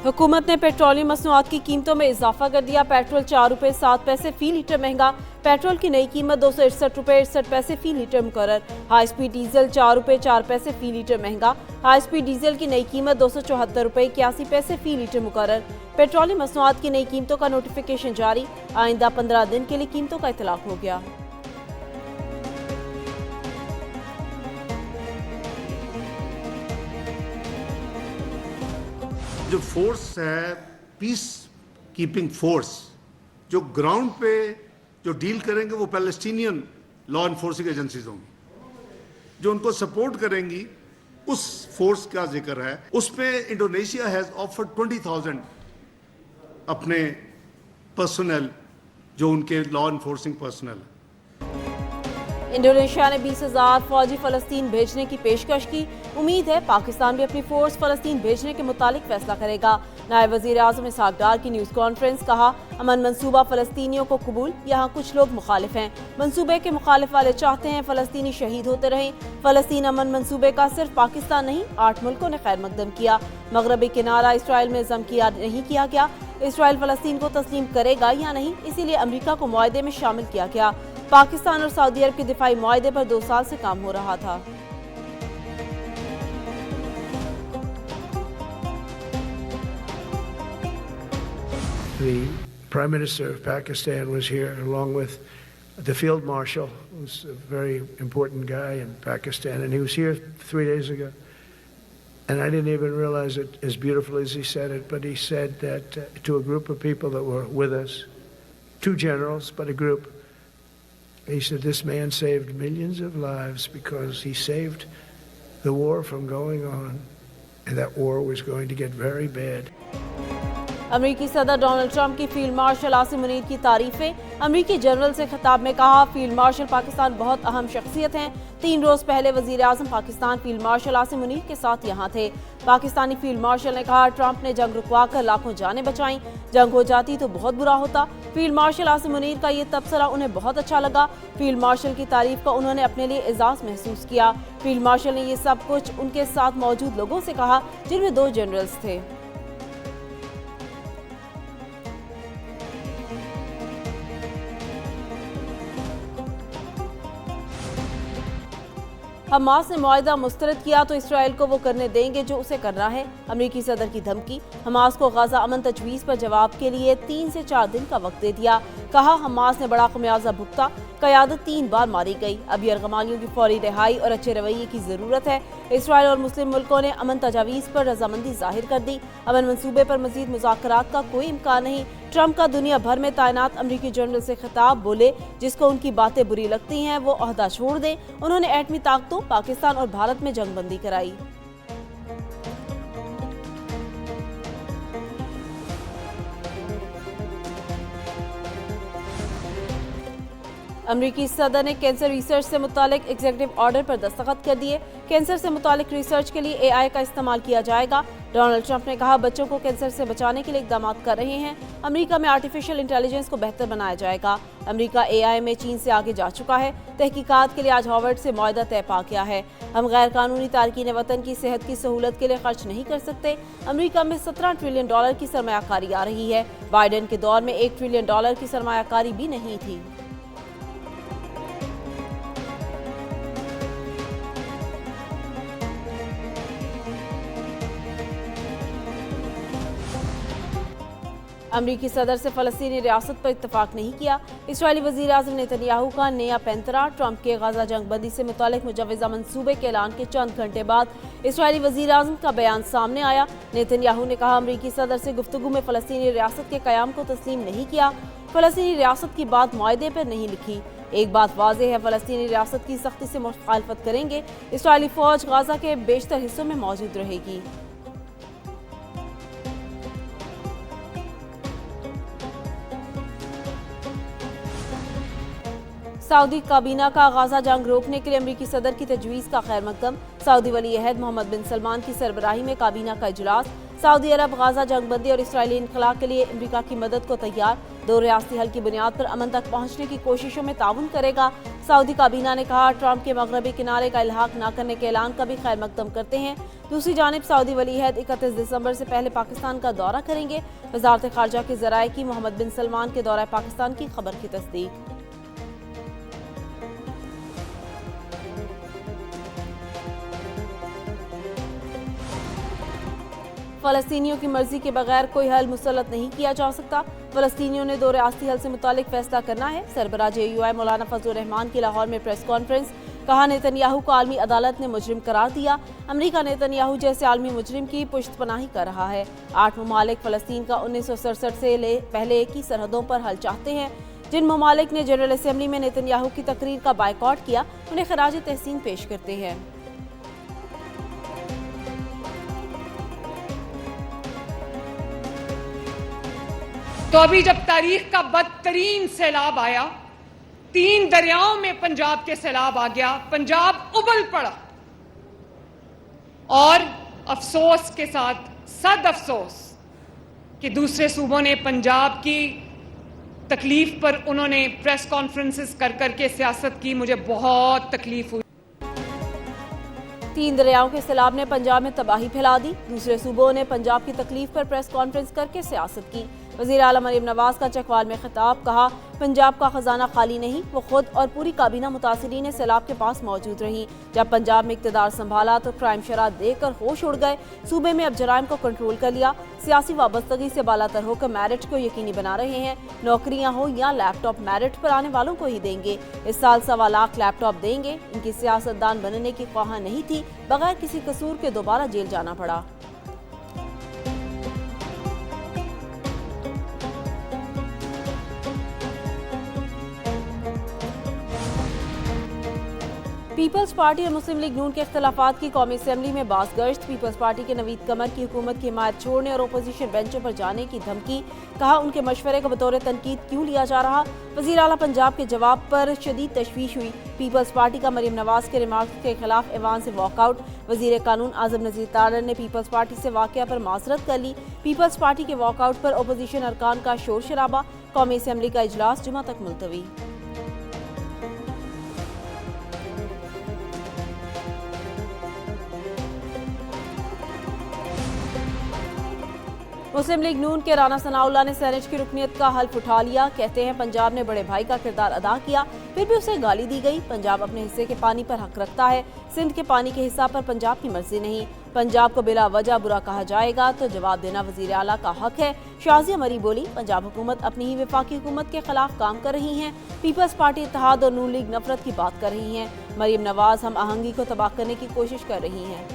हुकूमत ने पेट्रोलियम मसनूआत की कीमतों में इजाफा कर दिया। पेट्रोल 4 रुपये 7 पैसे फी लीटर महंगा। पेट्रोल की नई कीमत 261 रुपये 61 पैसे फी लीटर मुकर्रर। हाई स्पीड डीजल 4 रुपये 4 पैसे फी लीटर महंगा। हाई स्पीड डीजल की नई कीमत 274 रुपये 81 पैसे फी लीटर मुकर्रर। पेट्रोलियम मसनूआत की नई कीमतों का नोटिफिकेशन जारी। आइंदा 15 दिन के लिए कीमतों का इतलाक हो गया। जो फोर्स है पीस कीपिंग फोर्स, जो ग्राउंड पे जो डील करेंगे वो पैलेस्टीनियन लॉ इन्फोर्सिंग एजेंसीज होंगी, जो उनको सपोर्ट करेंगी उस फोर्स का जिक्र है। उस पे इंडोनेशिया हैज ऑफर्ड 20,000 अपने पर्सनल, जो उनके लॉ इन्फोर्सिंग पर्सनल है। इंडोनेशिया ने 20,000 फौजी फलस्तीन भेजने की पेशकश की। उम्मीद है पाकिस्तान भी अपनी फोर्स फलस्तीन भेजने के मुतालिक फैसला करेगा। नायब वज़ीर आज़म इसहाक डार की न्यूज़ कॉन्फ्रेंस। कहा, अमन मंसूबा फलस्तीनियों को कबूल, यहाँ कुछ लोग मुखालिफ हैं। मंसूबे के मुखालिफ वाले चाहते हैं फलस्तीनी शहीद होते रहें। फलस्तीन अमन मंसूबे का सिर्फ पाकिस्तान नहीं 8 मुल्कों ने खैर मकदम किया। मगरबी किनारा इसराइल में जम नहीं किया गया। इसराइल फलस्तीन को तस्लीम करेगा या नहीं, इसीलिए अमरीका को मुआहदे में शामिल किया गया। पाकिस्तान और सऊदी अरब के दिफाई मुआहदे पर 2 साल से काम हो रहा था। The Prime Minister of Pakistan was here along with the Field Marshal, who's a very important guy in Pakistan, and he was here 3 days ago. And I didn't even realize it as beautiful as he said it, but he said that to a group of people that were with us, 2 generals, but a group, he said this man saved millions of lives because he saved the war from going on, and that war was going to get very bad. अमरीकी सदर Donald Trump की field marshal Asim Munir की तारीफें। अमरीकी general से खिताब में कहा, field marshal Pakistan बहुत अहम शख्सियत हैं। 3 रोज पहले वजीर आजम पाकिस्तान फील्ड मार्शल आसिम मुनीर के साथ यहाँ थे। पाकिस्तानी फील्ड मार्शल ने कहा, ट्रंप ने जंग रुकवा कर लाखों जानें बचाई। जंग हो जाती तो बहुत बुरा होता। फील्ड मार्शल आसिम मुनीर का ये तबसरा उन्हें बहुत अच्छा लगा। फील्ड मार्शल की तारीफ का उन्होंने अपने लिए एजाज महसूस किया। फील्ड मार्शल ने ये सब कुछ उनके साथ मौजूद लोगों से कहा, जिनमें 2 जनरल्स थे। हमास ने मुआहदा मुस्तरद किया तो इसराइल को वो करने देंगे जो उसे करना है। अमरीकी सदर की धमकी। हमास को गाजा अमन तजवीज़ पर जवाब के लिए 3 से 4 दिन का वक्त दे दिया। कहा, हमास ने बड़ा खमियाजा भुगता। क़यादत 3 बार मारी गई। अब यरगमालियों की फौरी रिहाई और अच्छे रवैये की ज़रूरत है। इसराइल और मुस्लिम मुल्कों ने अमन तजावीज़ पर रजामंदी जाहिर कर दी। अमन मंसूबे पर मजीद मुज़ाकरात का कोई इम्कान नहीं। ट्रंप का दुनिया भर में तैनात अमरीकी जनरल से खिताब। बोले, जिसको उनकी बातें बुरी लगती हैं वो ओहदा छोड़ दें। उन्होंने एटमी ताकतों, पाकिस्तान और भारत में जंगबंदी कराई। अमरीकी सदर ने कैंसर रिसर्च से मुतालिक एग्जीक्यूटिव ऑर्डर पर दस्तखत कर दिए। कैंसर से मुतालिक रिसर्च के लिए AI का इस्तेमाल किया जाएगा। डोनाल्ड ट्रंप ने कहा, बच्चों को कैंसर से बचाने के लिए इकदाम कर रहे हैं। अमेरिका में आर्टिफिशियल इंटेलिजेंस को बेहतर बनाया जाएगा। अमेरिका AI में चीन से आगे जा चुका है। तहकीकात के लिए आज हार्वर्ड से मुआहदा तय पा गया है। हम गैर कानूनी तारकीन वतन की सेहत की सहूलत के लिए खर्च नहीं कर सकते। अमेरिका में $17 ट्रिलियन की सरमायाकारी आ रही है। बाइडेन के दौर में $1 ट्रिलियन की सरमायाकारी भी नहीं थी। अमरीकी सदर से फ़लस्तीनी रियासत पर इत्तफाक नहीं किया। इसराइली वज़ीर आज़म नेतन्याहू का नया पैंतरा। ट्रंप के गाज़ा जंगबंदी से मुतालिक मुजव्वज़ा मंसूबे के ऐलान के चंद घंटे बाद इसराइली वज़ीर आज़म का बयान सामने आया। नेतन्याहू ने कहा, अमरीकी सदर से गुफ्तगू में फ़लस्तीनी रियासत के क़याम को तस्लीम नहीं किया। फ़लस्तीनी रियासत की बात मुआहदे पर नहीं लिखी। एक बात वाज़ेह है, फ़लस्तीनी रियासत की सख्ती से मुखालफत करेंगे। इसराइली फ़ौज गाज़ा के बेशतर हिस्सों में मौजूद रहेगी। सऊदी काबीना का गाजा जंग रोकने के लिए अमरीकी सदर की तजवीज़ का खैर मकदम। सऊदी वली अहद मोहम्मद बिन सलमान की सरबराही में काबीना का इजलास। सऊदी अरब गाजा जंगबंदी और इसराइली इनखला के लिए अमेरिका की मदद को तैयार, दो रियासती हल की बुनियाद पर अमन तक पहुंचने की कोशिशों में ताउन करेगा। सऊदी काबीना ने कहा ट्रंप के मगरबी किनारे का इल्हाक न करने के ऐलान का भी खैर मकदम करते हैं। दूसरी जानिब सऊदी वलीअहद 31 दिसंबर से पहले पाकिस्तान का दौरा करेंगे। वजारत खारजा के जराये की मोहम्मद बिन सलमान के दौरा पाकिस्तान की खबर की तस्दीक। फलस्तीनियों की मर्जी के बगैर कोई हल मुसल्लत नहीं किया जा सकता। फलस्तीनियों ने दो रियासती हल से मुतालिक फैसला करना है। सरबराह JUI मौलाना फजलुर रहमान की लाहौर में प्रेस कॉन्फ्रेंस, कहा नेतन्याहू को आलमी अदालत ने मुजरिम करार दिया। अमेरिका नेतन्याहू जैसे आलमी मुजरिम की पुश्तपनाही कर रहा है। 8 ममालिक फलस्तीन का 1967 से पहले की सरहदों पर हल चाहते हैं। जिन ममालिक ने जनरल असेंबली में नेतन्याहू की तकरीर का बायकॉट किया, उन्हें खराज तहसीन पेश करते हैं। तो अभी जब तारीख का बदतरीन सैलाब आया, 3 दरियाओं में पंजाब के सैलाब आ गया, पंजाब उबल पड़ा और अफसोस के साथ सद अफसोस कि दूसरे सूबों ने पंजाब की तकलीफ पर उन्होंने प्रेस कॉन्फ्रेंसेस कर करके सियासत की। मुझे बहुत तकलीफ हुई। 3 दरियाओं के सैलाब ने पंजाब में तबाही फैला दी। दूसरे सूबों ने पंजाब की तकलीफ पर प्रेस कॉन्फ्रेंस करके सियासत की। वज़ीर आला मरीम नवाज का चकवाल में खिताब, कहा पंजाब का खजाना खाली नहीं, वो खुद और पूरी काबीना मुतासिरीन सैलाब के पास मौजूद रही। जब पंजाब में इक़्तिदार संभाला तो क्राइम शरह देकर होश उड़ गए। सूबे में अब जराइम को कंट्रोल कर लिया। सियासी वाबस्तगी से बालातर होकर मेरिट को यकीनी बना रहे हैं। नौकरियां हो या लैपटॉप मेरिट पर आने वालों को ही देंगे। इस साल 1.25 लाख लैपटॉप देंगे। इनकी सियासतदान बनने की ख्वाह नहीं थी, बगैर किसी कसूर के दोबारा जेल जाना पड़ा। पीपल्स पार्टी और मुस्लिम लीग नून के इख्तलाफात की कौमी असेंबली में बासगश्त। पीपल्स पार्टी के नवीद कमर की हुकूमत की हिमायत छोड़ने और अपोजिशन बेंचों पर जाने की धमकी, कहा उनके मशवरे को बतौर तनकीद क्यों लिया जा रहा। वज़ीर आला पंजाब के जवाब पर शदीद तशवीश हुई। पीपल्स पार्टी का मरीम नवाज के रिमार्क्स के खिलाफ ऐवान से वॉकआउट। वज़ीर कानून आज़म नज़ीर तारड़ ने पीपल्स पार्टी से वाक़या पर माजरत कर ली। पीपल्स पार्टी के वॉकआउट पर अपोजिशन अरकान का शोर शराबा। कौमी असेंबली का इजलास जुमा तक मुलतवी। मुस्लिम लीग नून के राना सनाउल्लाह ने सेनेट की रुकनीत का हल्फ उठा लिया। कहते हैं पंजाब ने बड़े भाई का किरदार अदा किया, फिर भी उसे गाली दी गई। पंजाब अपने हिस्से के पानी पर हक रखता है, सिंध के पानी के हिस्सा पर पंजाब की मर्जी नहीं। पंजाब को बिला वजह बुरा कहा जाएगा तो जवाब देना वजीर आला का हक है। शाजिया मरी बोली, पंजाब हुकूमत अपनी ही वफाकी हुकूमत के खिलाफ काम कर रही है। पीपल्स पार्टी इत्तेहाद और नून लीग नफरत की बात कर रही है। मरीम नवाज हम आहंगी को तबाह करने की कोशिश कर रही हैं।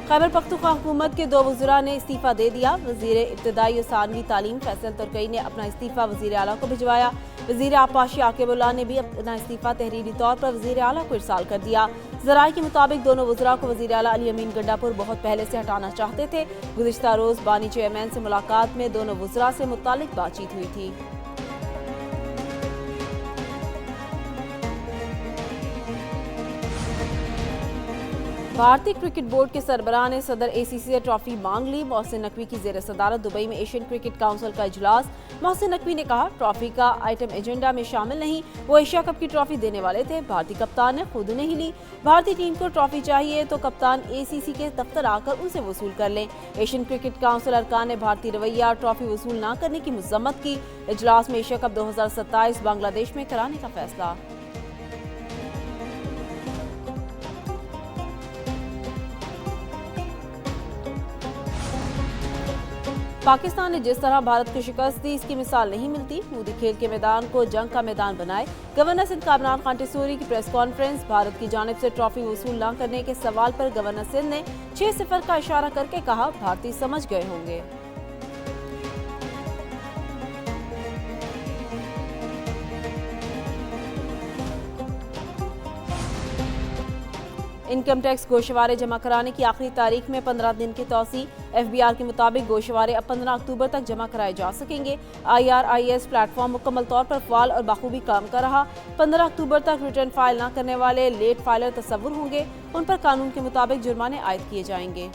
खैबर पख्तूनख्वा हुकूमत के 2 वज़रा ने इस्तीफ़ा दे दिया। वज़ीर इब्तदाई और सानवी तालीम फैसल तुर्कई ने अपना इस्तीफ़ा वज़ीर आला को भिजवाया। वज़ीर आपाशी आकिबुल्लाह ने भी अपना इस्तीफ़ा तहरीरी तौर पर वज़ीर आला को इरसाल कर दिया। ज़राए के मुताबिक दोनों वज़रा को वज़ीर आला अली अमीन गंडापुर बहुत पहले से हटाना चाहते थे। गुज़िश्ता रोज़ बानी चेयरमैन से मुलाकात में दोनों वज़रा से मुतालिक बातचीत हुई थी। भारतीय क्रिकेट बोर्ड के सरबराह ने सदर ACC से ट्रॉफी मांग ली। मोहसिन नकवी की जेर सदारत दुबई में एशियन क्रिकेट काउंसिल का इजलास। मोहसिन नकवी ने कहा ट्रॉफी का आइटम एजेंडा में शामिल नहीं, वो एशिया कप की ट्रॉफी देने वाले थे, भारतीय कप्तान ने खुद नहीं ली। भारतीय टीम को ट्रॉफी चाहिए तो कप्तान ACC के दफ्तर आकर उनसे वसूल कर लें। एशियन क्रिकेट काउंसिल अरकान ने भारतीय रवैया ट्रॉफी वसूल न करने की मजम्मत की। इजलास में एशिया कप 2027 बांग्लादेश में कराने का फैसला। पाकिस्तान ने जिस तरह भारत को शिकस्त दी, इसकी मिसाल नहीं मिलती। मोदी खेल के मैदान को जंग का मैदान बनाए। गवर्नर सिंध का इमरान खान टिसूरी की प्रेस कॉन्फ्रेंस। भारत की जानिब से ट्रॉफी वसूल न करने के सवाल पर गवर्नर सिंध ने 6-0 का इशारा करके कहा भारतीय समझ गए होंगे। इनकम टैक्स गोशवारे जमा कराने की आखिरी तारीख में 15 दिन की तौसी। FBR के मुताबिक गोशवारे अब 15 अक्टूबर तक जमा कराए जा सकेंगे। IRIS प्लेटफॉर्म मुकम्मल तौर पर फ़ाल और बखूबी काम कर रहा। 15 अक्टूबर तक रिटर्न फाइल न करने वाले लेट फाइलर तस्वुर होंगे, उन पर कानून के मुताबिक जुर्माने आयद किए जाएंगे।